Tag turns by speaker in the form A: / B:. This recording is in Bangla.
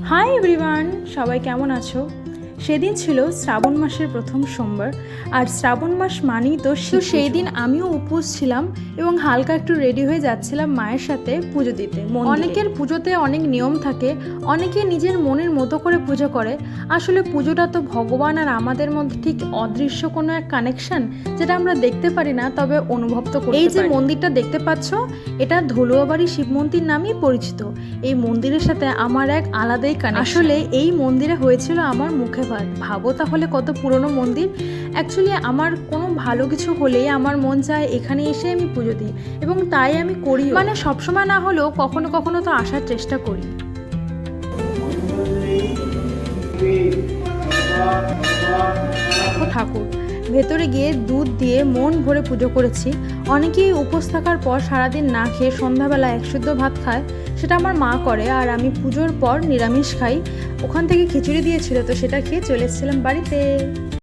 A: হাই এভরিওয়ান, সবাই কেমন আছো? সেদিন ছিল শ্রাবণ মাসের প্রথম সোমবার, আর শ্রাবণ মাস মানেই তো সেই দিন আমিও উপোস ছিলাম এবং হালকা একটু রেডি হয়ে যাচ্ছিলাম মায়ের সাথে পুজো দিতে। অনেকের পুজোতে অনেক নিয়ম থাকে, অনেকে নিজের মনের মতো করে পুজো করে। আসলে পুজোটা তো ভগবান আর আমাদের মধ্যে ঠিক অদৃশ্য কোনো এক কানেকশন, যেটা আমরা দেখতে পারি না, তবে অনুভব তো করি। এই যে মন্দিরটা দেখতে পাচ্ছ, এটা ধলুয়াবাড়ি শিব মন্দির নামেই পরিচিত। এই মন্দিরের সাথে আমার এক আলাদাই কানেকশন। আসলে এই মন্দিরে হয়েছিল আমার মুখে ভাত। ভাবো তাহলে কত পুরনো মন্দির। অ্যাকচুয়ালি আমার কোনো ভালো কিছু হলেই আমার মন চায় এখানে এসে আমি পুজো দিই, এবং তাই আমি করি। মানে সবসময় না হলেও কখনো কখনো তো আসার চেষ্টা করি। ঠাকুর ভেতরে গিয়ে দুধ দিয়ে মন ভরে পুজো করেছি। অনেকেই উপোস থাকার পর সারাদিন না খেয়ে সন্ধ্যাবেলা একশুদ্ধ ভাত খায়, সেটা আমার মা করে। আর আমি পুজোর পর নিরামিষ খাই। ওখান থেকে খিচুড়ি দিয়েছিল, তো সেটা খেয়ে চলে এসেছিলাম বাড়িতে।